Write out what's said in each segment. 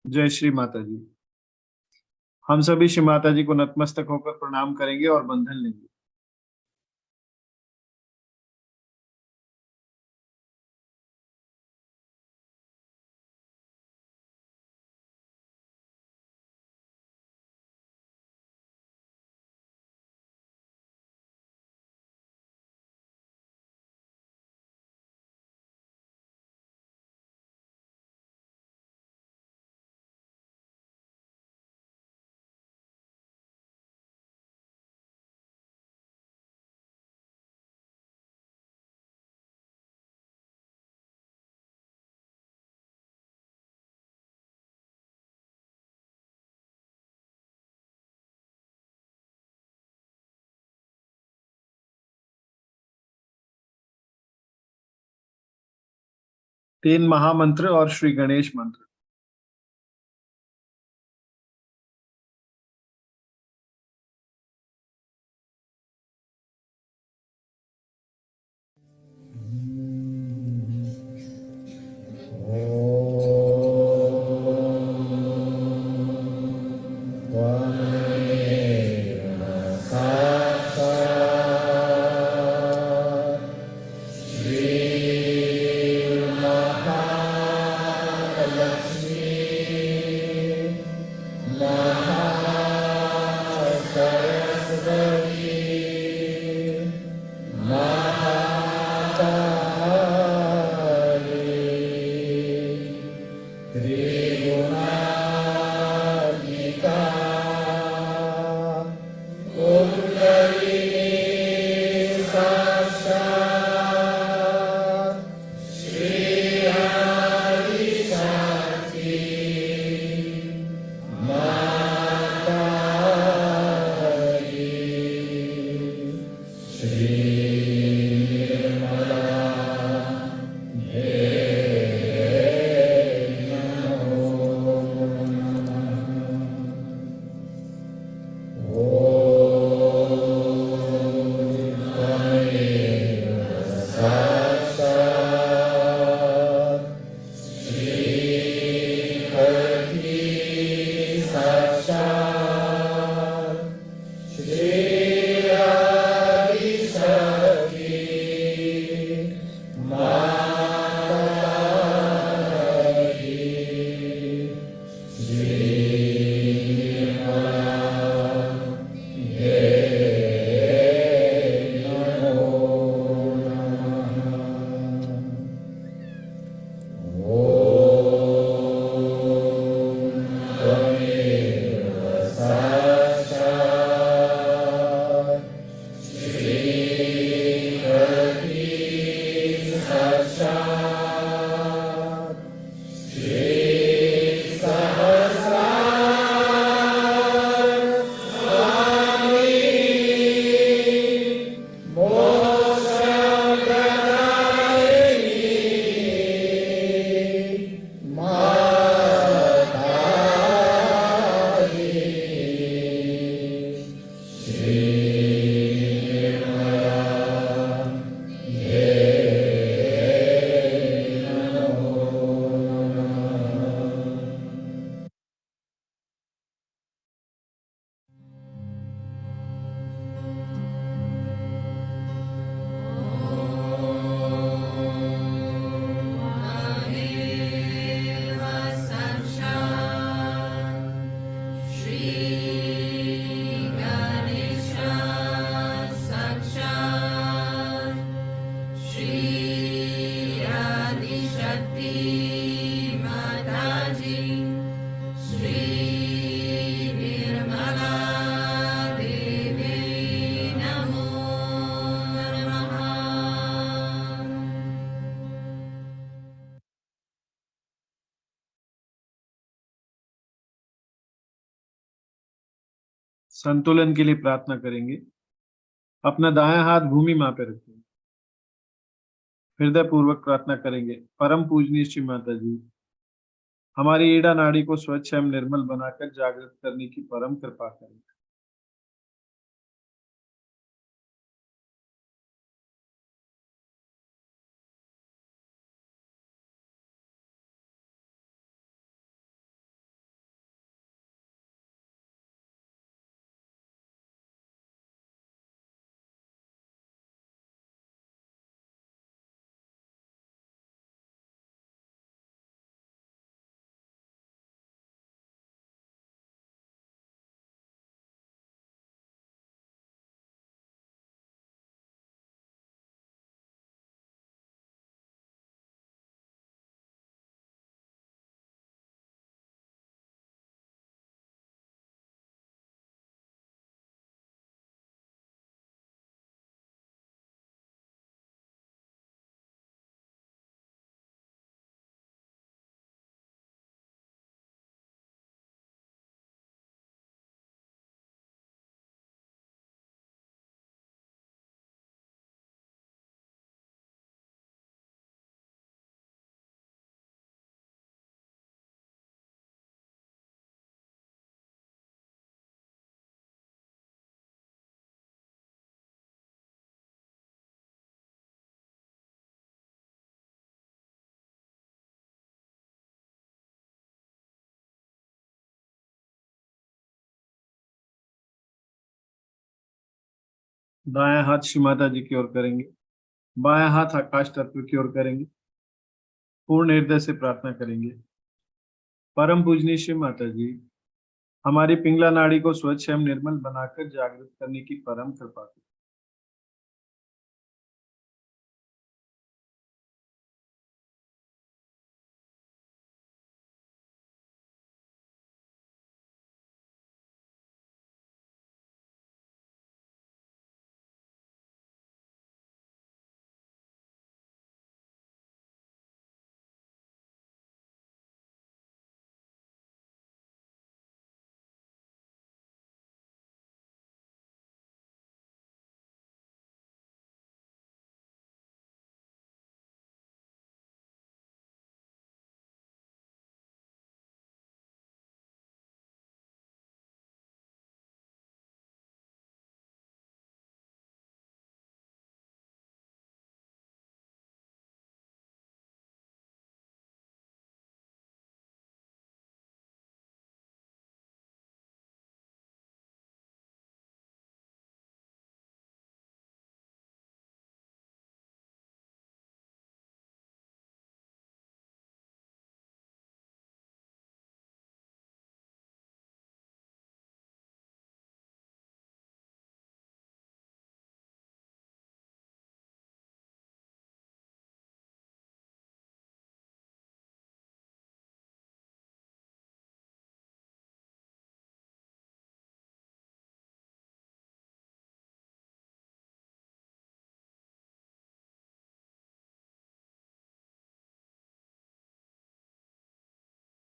जय श्री माता जी। हम सभी श्री माता जी को नतमस्तक होकर प्रणाम करेंगे और बंधन लेंगे। तीन महामंत्र और श्री गणेश मंत्र। संतुलन के लिए प्रार्थना करेंगे। अपना दायां हाथ भूमि मां पे रखें। हृदय पूर्वक प्रार्थना करेंगे। परम पूजनीय श्री माता जी, हमारी ईड़ा नाड़ी को स्वच्छ एवं निर्मल बनाकर जागृत करने की परम कृपा करें। दायां हाथ श्री माता जी की ओर करेंगे, बायां हाथ आकाश तत्व की ओर करेंगे। पूर्ण हृदय से प्रार्थना करेंगे। परम पूजनीय श्री माता जी, हमारी पिंगला नाड़ी को स्वच्छ एवं निर्मल बनाकर जागृत करने की परम कृपा करें।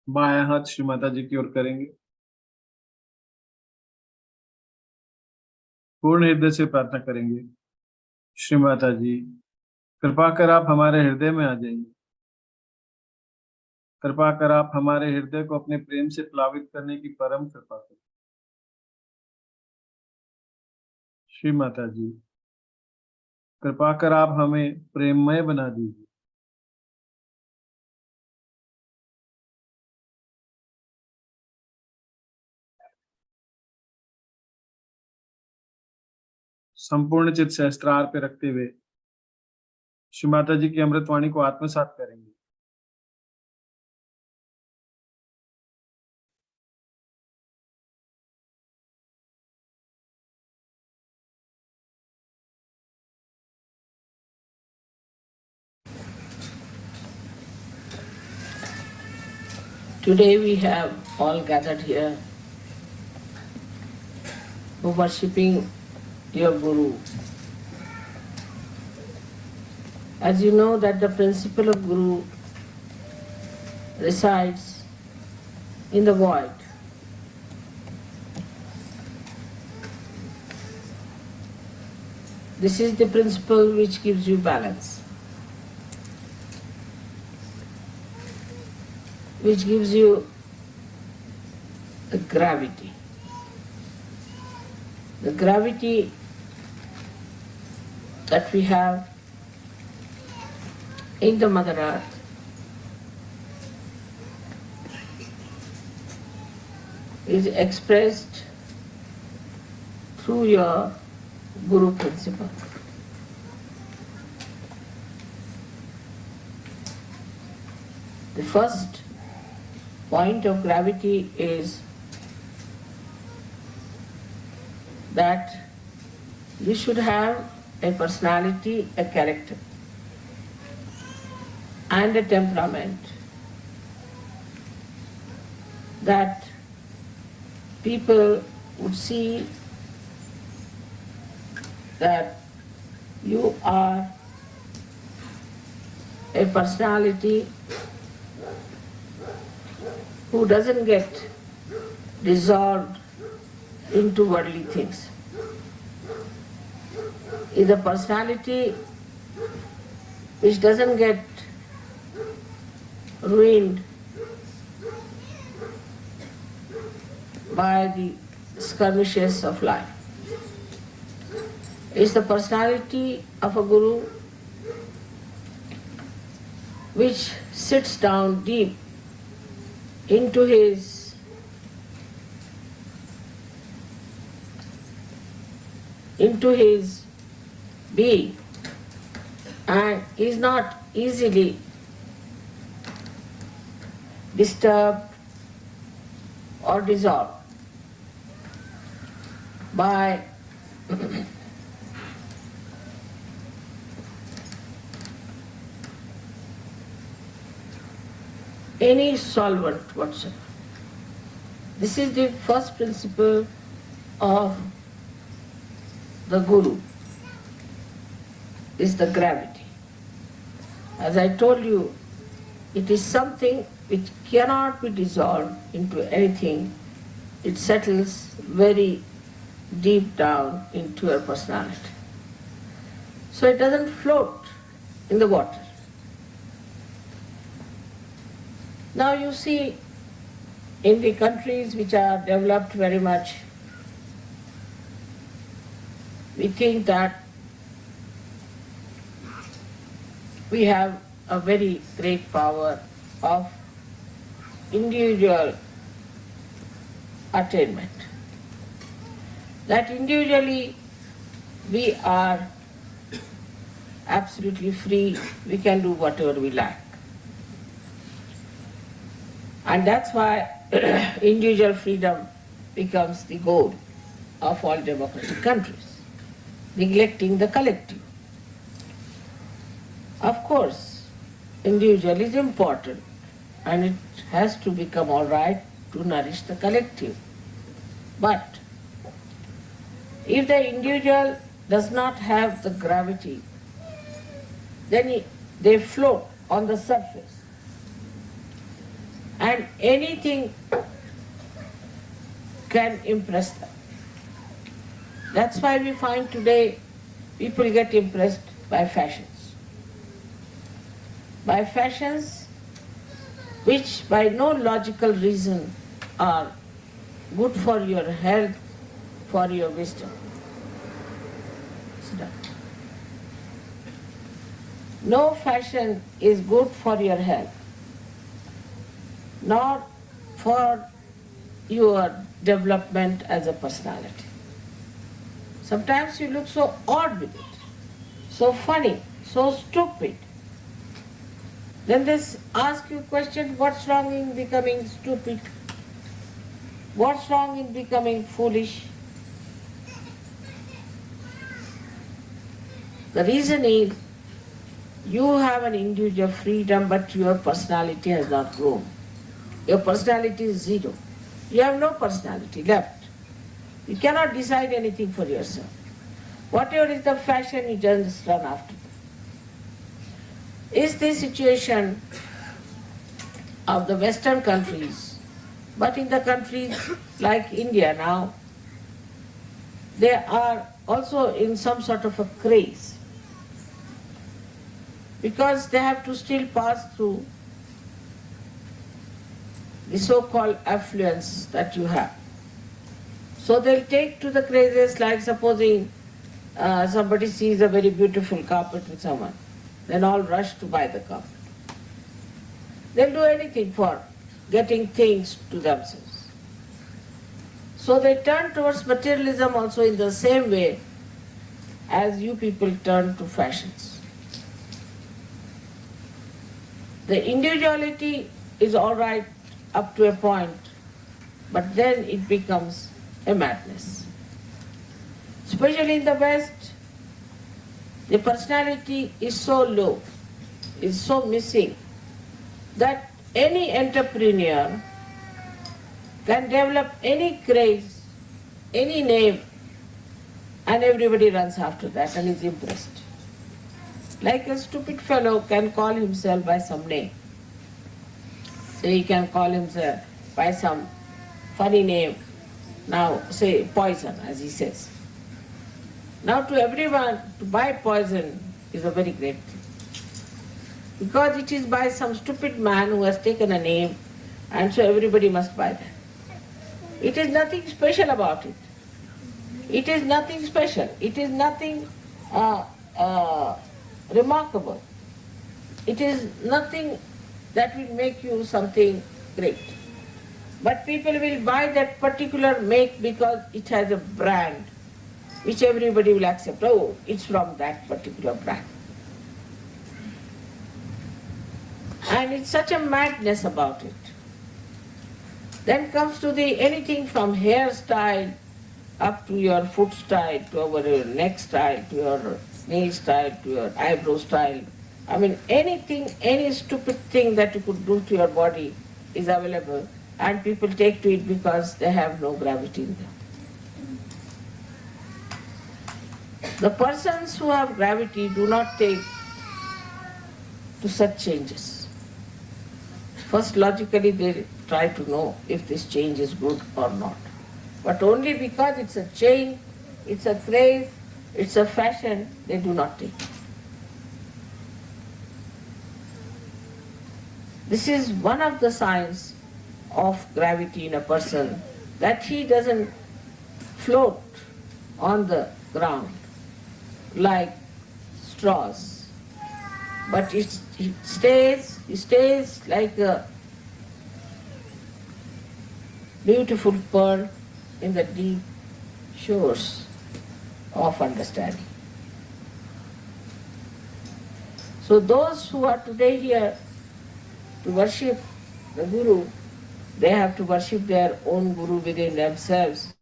बायां हाथ श्री माता जी की ओर करेंगे। पूर्ण हृदय से प्रार्थना करेंगे। श्री माता जी, कृपा कर आप हमारे हृदय में आ जाइए। कृपा कर आप हमारे हृदय को अपने प्रेम से प्लावित करने की परम कृपा करें। श्री माता जी, कृपा कर आप हमें प्रेममय बना दीजिए। संपूर्ण चित्त सहस्त्रार पे रखते हुए श्री माता जी की अमृतवाणी को आत्मसात करेंगे। Today we have all gathered here for worshipping your Guru. As you know that the principle of Guru resides in the void. This is the principle which gives you balance, which gives you the gravity. The gravity that we have in the Mother Earth is expressed through your Guru principle. The first point of gravity is that you should have a personality, a character, and a temperament that people would see that you are a personality who doesn't get dissolved into worldly things. Is a personality which doesn't get ruined by the skirmishes of life. Is the personality of a Guru which sits down deep into his being and is not easily disturbed or dissolved by any solvent whatsoever. This is the first principle of the Guru, is the gravity. As I told you, it is something which cannot be dissolved into anything. It settles very deep down into your personality. So it doesn't float in the water. Now you see, in the countries which are developed very much, we think that we have a very great power of individual attainment. That individually we are absolutely free, we can do whatever we like. And that's why individual freedom becomes the goal of all democratic countries, neglecting the collective. Of course, individual is important and it has to become all right to nourish the collective. But if the individual does not have the gravity, then they float on the surface. And anything can impress them. That's why we find today people get impressed by fashions. By fashions which by no logical reason are good for your health, for your wisdom. No fashion is good for your health, nor for your development as a personality. Sometimes you look so odd with it, so funny, so stupid. Then they ask you a question, what's wrong in becoming stupid? What's wrong in becoming foolish? The reason is you have an individual freedom, but your personality has not grown. Your personality is zero. You have no personality left. You cannot decide anything for yourself. Whatever is the fashion, you just run after. Is the situation of the Western countries, but in the countries like India now, they are also in some sort of a craze, because they have to still pass through the so-called affluence that you have. So they'll take to the crazes, like supposing somebody sees a very beautiful carpet with someone, then all rush to buy the carpet. They'll do anything for getting things to themselves. So they turn towards materialism also in the same way as you people turn to fashions. The individuality is all right up to a point, but then it becomes a madness. Especially in the West, the personality is so low, is so missing, that any entrepreneur can develop any craze, any name, and everybody runs after that and is impressed. Like a stupid fellow can call himself by some name. Say he can call himself by some funny name, now say poison, as he says. Now to everyone, to buy poison is a very great thing, because it is by some stupid man who has taken a name, and so everybody must buy that. It is nothing special about it. It is nothing special. It is nothing remarkable. It is nothing that will make you something great. But people will buy that particular make because it has a brand, which everybody will accept. Oh, it's from that particular brand. And it's such a madness about it. Then comes to the anything from hairstyle up to your foot style, to your neck style, to your nail style, to your eyebrow style. I mean, anything, any stupid thing that you could do to your body is available, and people take to it because they have no gravity in them. The persons who have gravity do not take to such changes. First, logically, they try to know if this change is good or not. But only because it's a change, it's a craze, it's a fashion, they do not take it. This is one of the signs of gravity in a person, that he doesn't float on the ground like straws, but he stays like a beautiful pearl in the deep shores of understanding. So those who are today here to worship the Guru, they have to worship their own Guru within themselves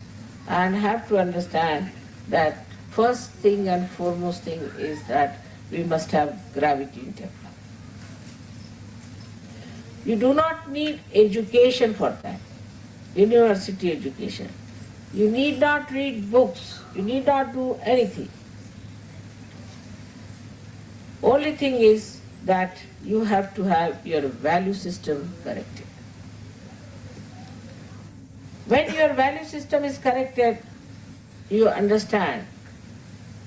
and have to understand that first thing and foremost thing is that we must have gravity in development. You do not need education for that, university education. You need not read books, you need not do anything. Only thing is that you have to have your value system corrected. When your value system is corrected, you understand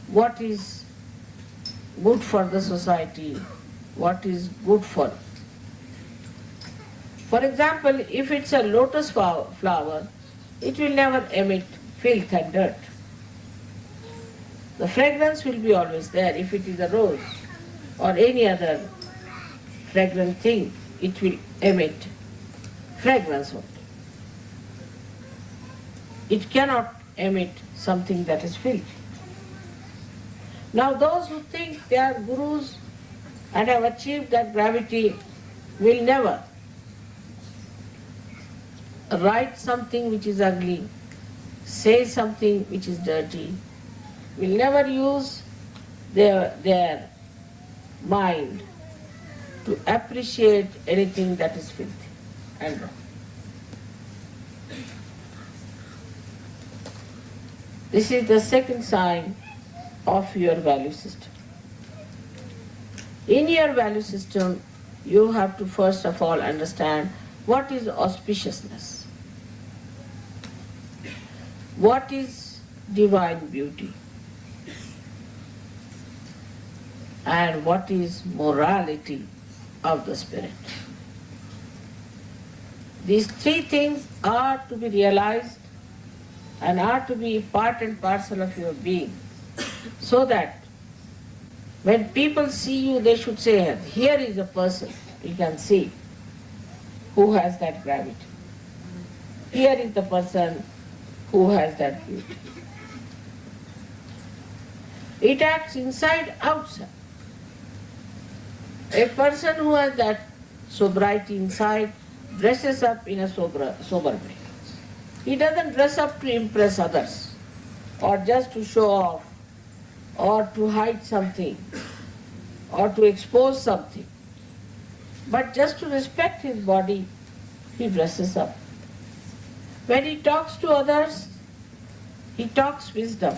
what is good for the society, what is good for. For example, if it's a lotus flower, it will never emit filth and dirt. The fragrance will be always there. If it is a rose or any other fragrant thing, it will emit fragrance only. It cannot emit something that is filthy. Now those who think they are gurus and have achieved that gravity will never write something which is ugly, say something which is dirty, will never use their mind to appreciate anything that is filthy and wrong. This is the second sign of your value system. In your value system, you have to first of all understand what is auspiciousness, what is divine beauty, and what is morality of the spirit. These three things are to be realized and are to be part and parcel of your being, so that when people see you, they should say, here is a person you can see who has that gravity. Here is the person who has that beauty. It acts inside, outside. A person who has that sobriety inside dresses up in a sober way. He doesn't dress up to impress others or just to show off or to hide something or to expose something. But just to respect his body, he dresses up. When he talks to others, he talks wisdom.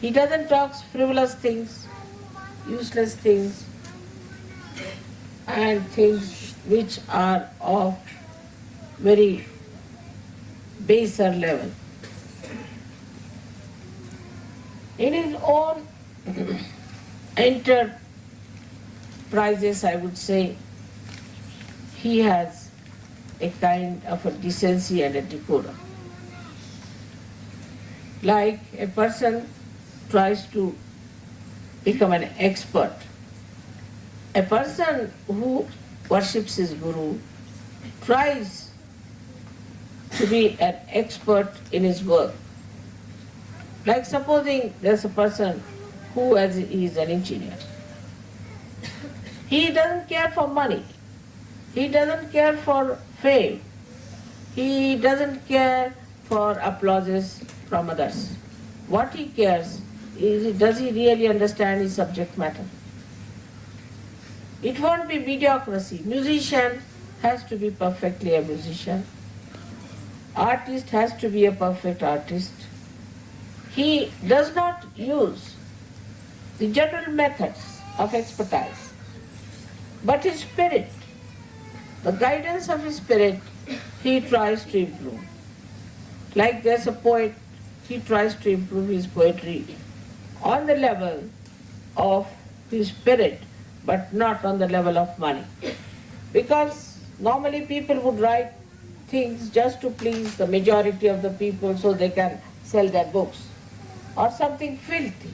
He doesn't talk frivolous things, useless things, and things which are of very baser level. In his own enterprises, I would say, he has a kind of a decency and a decorum. Like a person tries to become an expert. A person who worships his guru tries to be an expert in his work. Like supposing there's a person who is an engineer. He doesn't care for money. He doesn't care for fame. He doesn't care for applauses from others. What he cares is, does he really understand his subject matter? It won't be mediocrity. Musician has to be perfectly a musician. Artist has to be a perfect artist. He does not use the general methods of expertise, but his spirit, the guidance of his spirit, he tries to improve. Like there's a poet, he tries to improve his poetry on the level of his spirit, but not on the level of money. Because normally people would write things just to please the majority of the people so they can sell their books, or something filthy,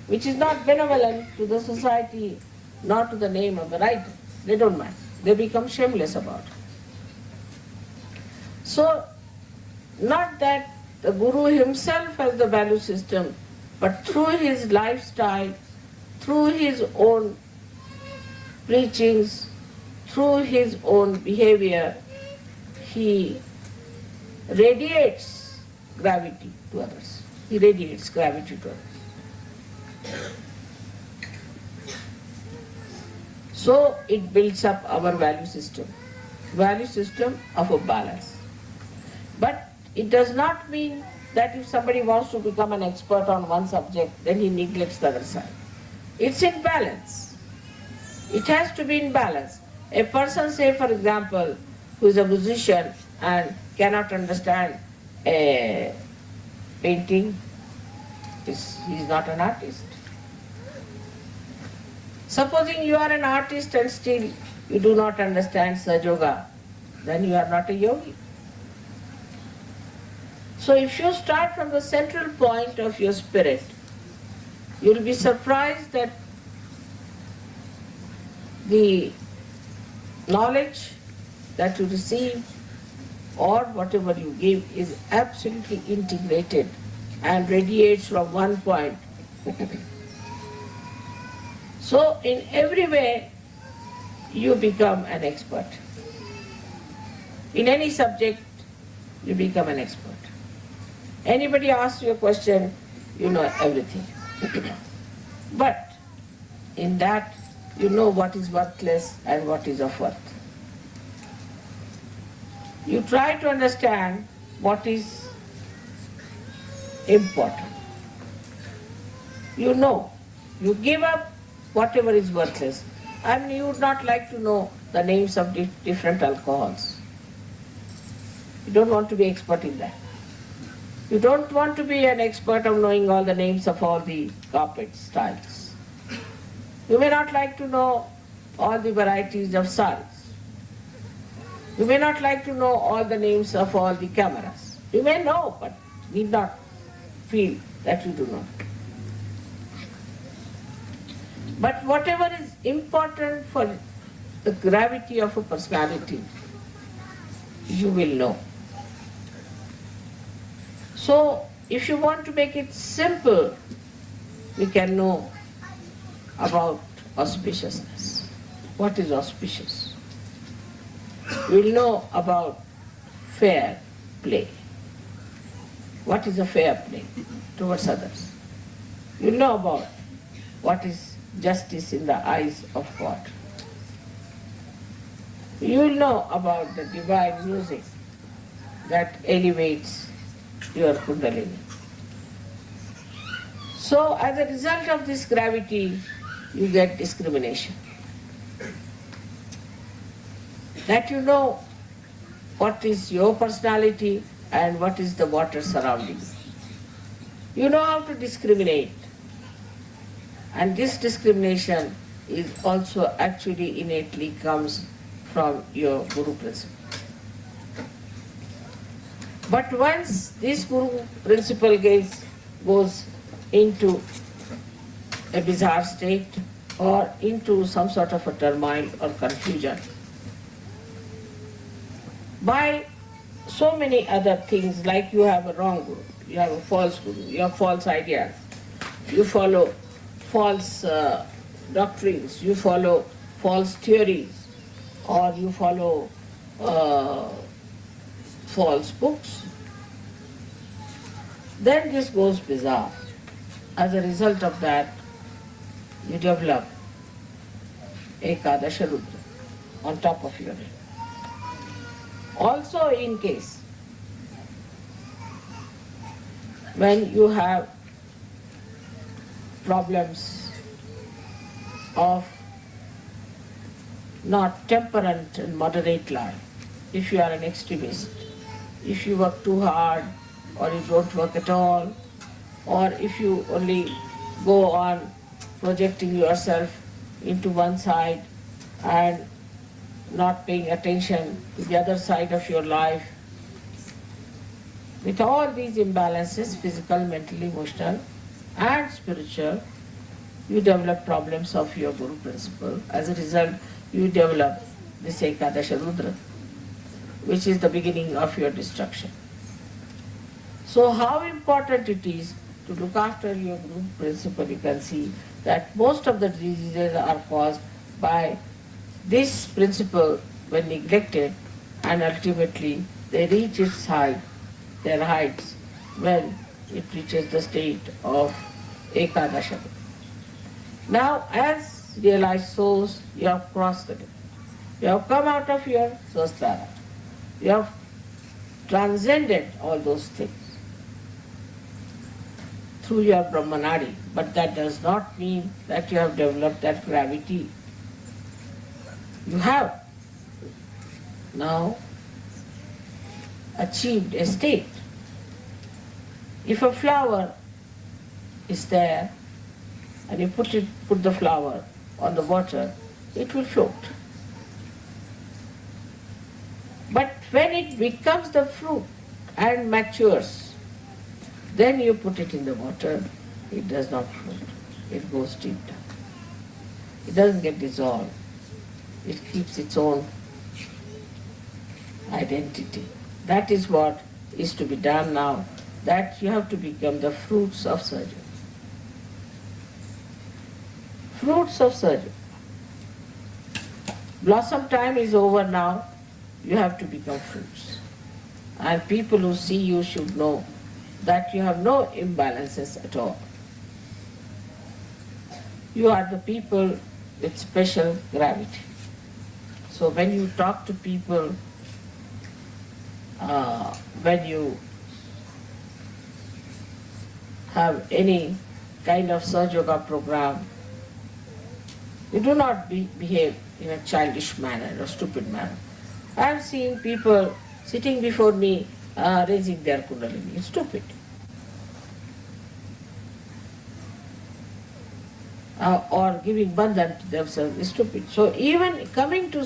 which is not benevolent to the society, not to the name of the writer. They don't mind. They become shameless about it. So, not that the Guru himself has the value system, but through his lifestyle, through his own preachings, through his own behavior, he radiates gravity to others. He radiates gravity to others. So it builds up our value system of a balance. But it does not mean that if somebody wants to become an expert on one subject, then he neglects the other side. It's in balance. It has to be in balance. A person, say for example, who is a musician and cannot understand a painting, he is not an artist. Supposing you are an artist and still you do not understand Sahaja, then you are not a yogi. So if you start from the central point of your spirit, you will be surprised that the knowledge that you receive or whatever you give is absolutely integrated and radiates from one point. So in every way, you become an expert. In any subject, you become an expert. Anybody asks you a question, you know everything. But in that, you know what is worthless and what is of worth. You try to understand what is important. You know, you give up whatever is worthless. I mean, you would not like to know the names of different alcohols. You don't want to be expert in that. You don't want to be an expert of knowing all the names of all the carpet styles. You may not like to know all the varieties of saris. You may not like to know all the names of all the cameras. You may know, but need not feel that you do not. But whatever is important for the gravity of a personality, you will know. So, if you want to make it simple, we can know about auspiciousness. What is auspicious? We'll know about fair play. What is a fair play towards others? You'll know about what is justice in the eyes of God. You'll know about the divine music that elevates your Kundalini. So as a result of this gravity, you get discrimination. That you know what is your personality and what is the water surrounding you. You know how to discriminate. And this discrimination is also actually innately comes from your Guru principle. But once this Guru principle goes into a bizarre state or into some sort of a turmoil or confusion, by so many other things, like you have a wrong Guru, you have a false guru, you have false ideas, you follow false doctrines, you follow false theories, or you follow false books, then this goes bizarre. As a result of that, you develop Ekadasha Rudra on top of your head. Also, in case when you have problems of not temperate and moderate life, if you are an extremist, if you work too hard or you don't work at all, or if you only go on projecting yourself into one side and not paying attention to the other side of your life. With all these imbalances, physical, mental, emotional and spiritual, you develop problems of your Guru principle. As a result, you develop this Ekadasha Rudra, which is the beginning of your destruction. So how important it is to look after your Guru principle, you can see that most of the diseases are caused by this principle when neglected, and ultimately they reach its height, their heights, when it reaches the state of Ekadasha. Now, as realized souls, you have crossed the gate. You have come out of your Swasthara. You have transcended all those things through your Brahmanadi, but that does not mean that you have developed that gravity. You have now achieved a state. If a flower is there and you put the flower on the water, it will float. But when it becomes the fruit and matures, then you put it in the water, it does not float. It goes deep down. It doesn't get dissolved. It keeps its own identity. That is what is to be done now, that you have to become the fruits of Sahaja. Fruits of Sahaja. Blossom time is over now, you have to become fruits. And people who see you should know that you have no imbalances at all. You are the people with special gravity. So when you talk to people, when you have any kind of Sahaja Yoga program, you do not behave in a childish manner or stupid manner. I have seen people sitting before me raising their kundalini. It's stupid. Or giving bandhan to themselves is stupid. So even coming to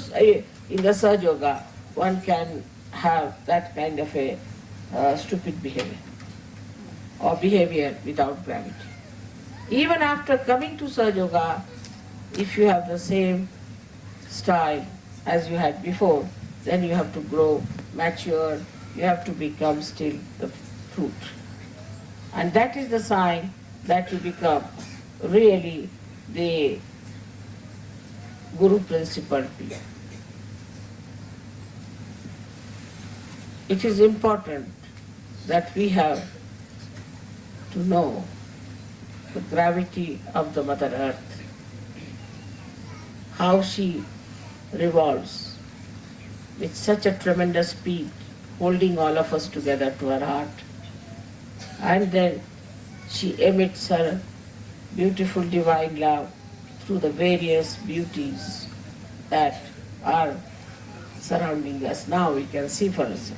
in the Sahaja Yoga, one can have that kind of a stupid behavior or behavior without gravity. Even after coming to Sahaja Yoga, if you have the same style as you had before, then you have to grow, mature, you have to become still the fruit. And that is the sign that you become really the Guru principle. It is important that we have to know the gravity of the Mother Earth, how she revolves with such a tremendous speed, holding all of us together to her heart. And then she emits her beautiful divine love through the various beauties that are surrounding us. Now we can see for ourselves.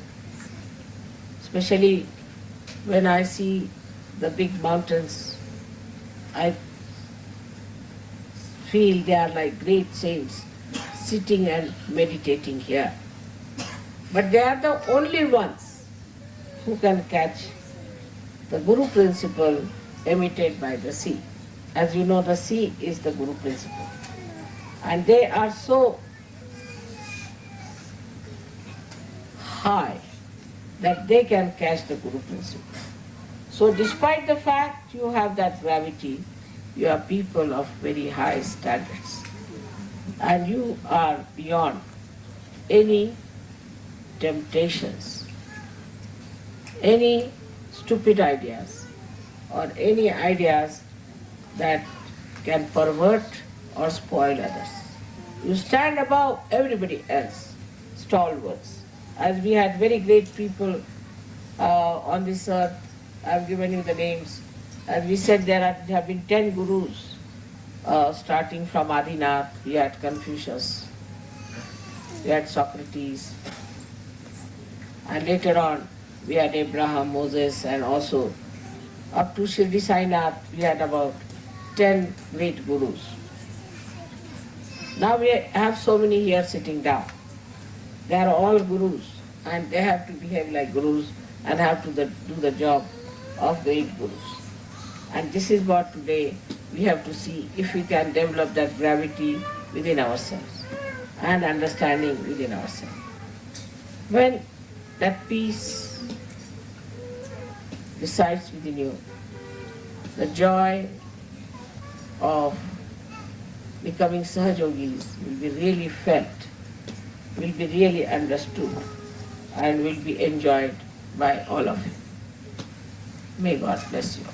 Especially when I see the big mountains, I feel they are like great saints sitting and meditating here. But they are the only ones who can catch the Guru principle emitted by the sea. As you know, the sea is the Guru principle. And they are so high that they can catch the Guru principle. So despite the fact you have that gravity, you are people of very high standards. And you are beyond any temptations, any stupid ideas, or any ideas that can pervert or spoil others. You stand above everybody else, stalwarts. As we had very great people on this earth, I've given you the names. As we said, there have been 10 gurus, starting from Adinath. We had Confucius, we had Socrates, and later on we had Abraham, Moses, and also up to Shirdi Sainath, we had about 10 great gurus. Now we have so many here sitting down. They are all gurus and they have to behave like gurus and have to do the job of great gurus. And this is what today we have to see if we can develop that gravity within ourselves and understanding within ourselves. When that peace resides within you, the joy of becoming Sahajogis will be really felt, will be really understood, and will be enjoyed by all of you. May God bless you.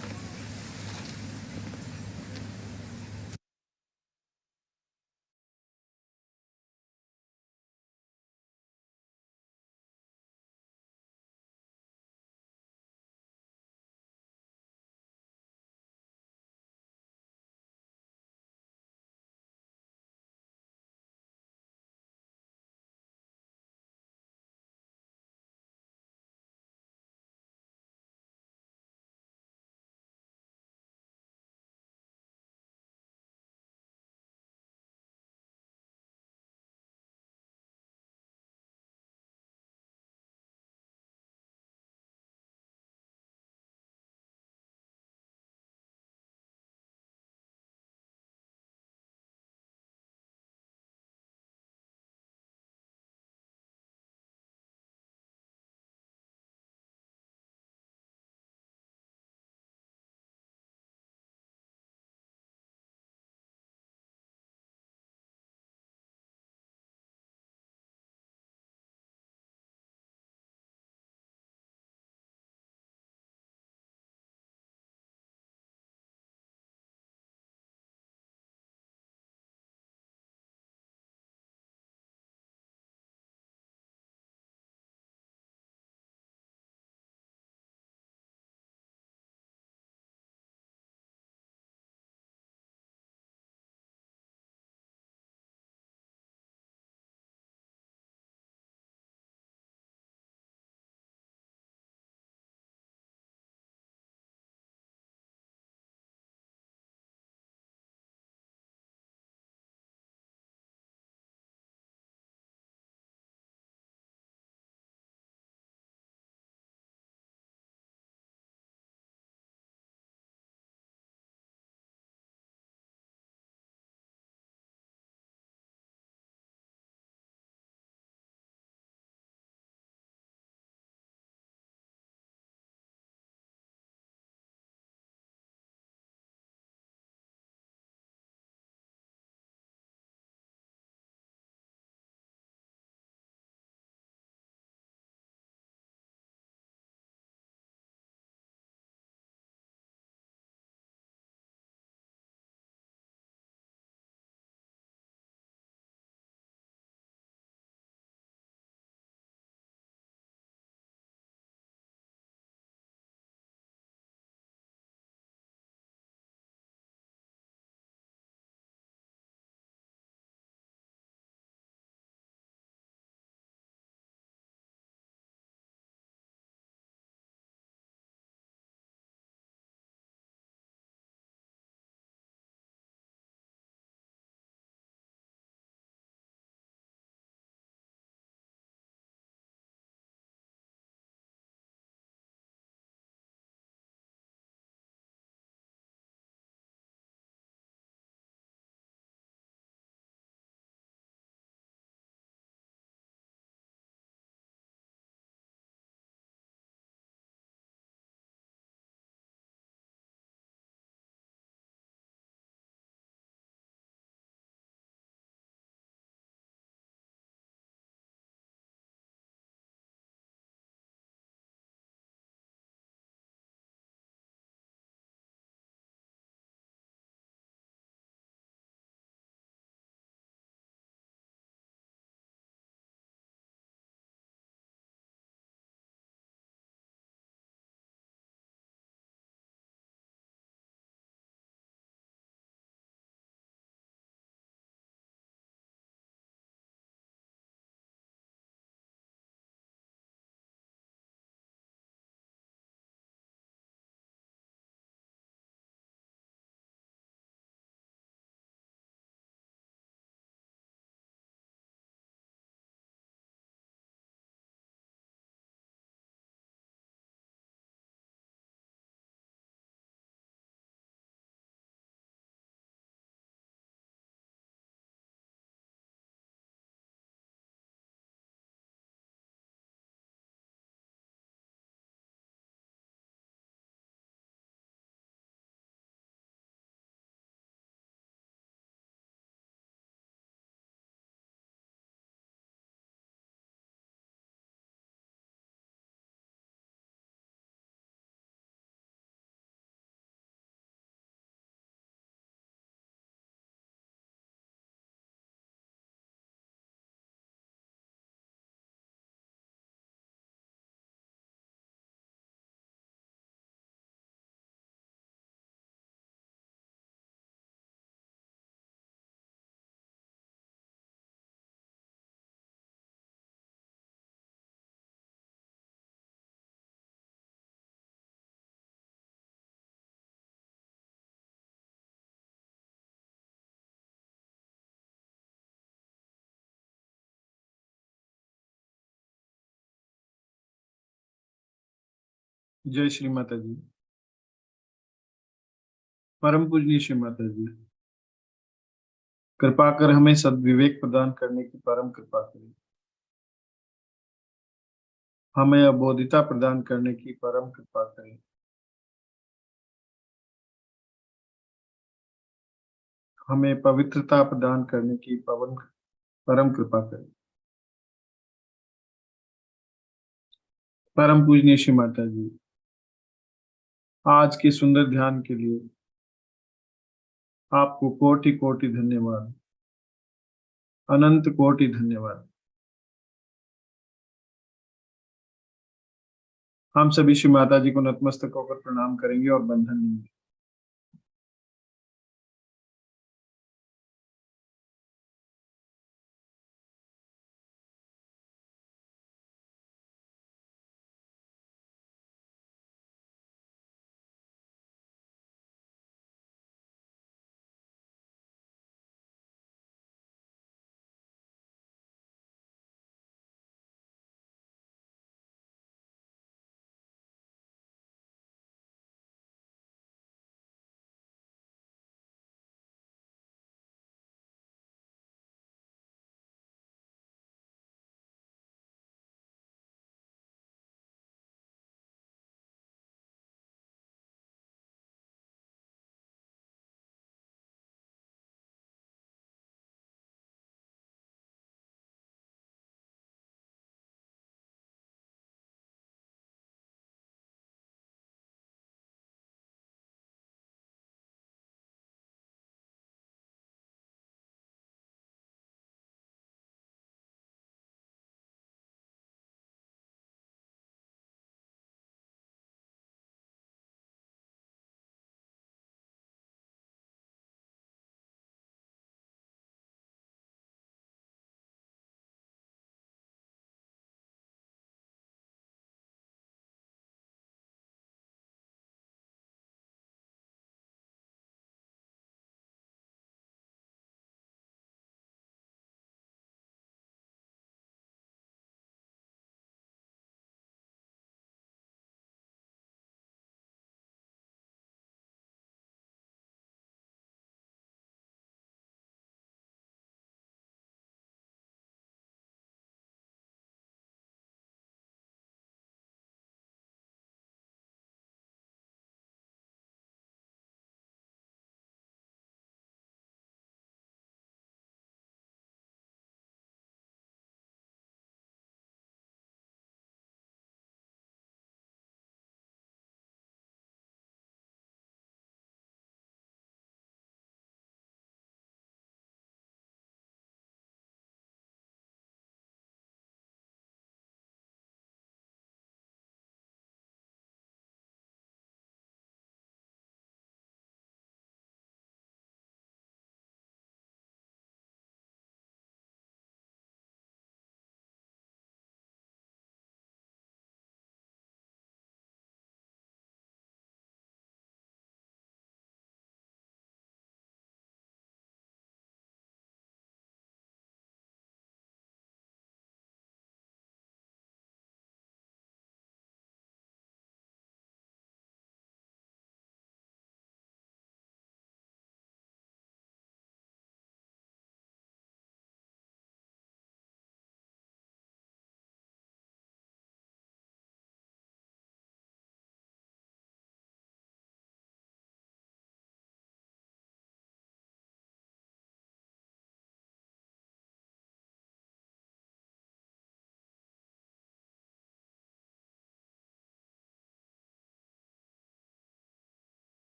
जय श्री माता जी। परम पूजनीय श्री माता जी, कृपा कर हमें सद्विवेक प्रदान करने की परम कृपा करें। हमें अबोधिता प्रदान करने की परम कृपा करें। हमें पवित्रता प्रदान करने की परम कृपा करें। परम पूजनीय श्री माता जी, आज के सुंदर ध्यान के लिए आपको कोटि कोटि धन्यवाद, अनंत कोटि धन्यवाद। हम सभी श्री माता जी को नतमस्तक होकर प्रणाम करेंगे और बंधन लेंगे।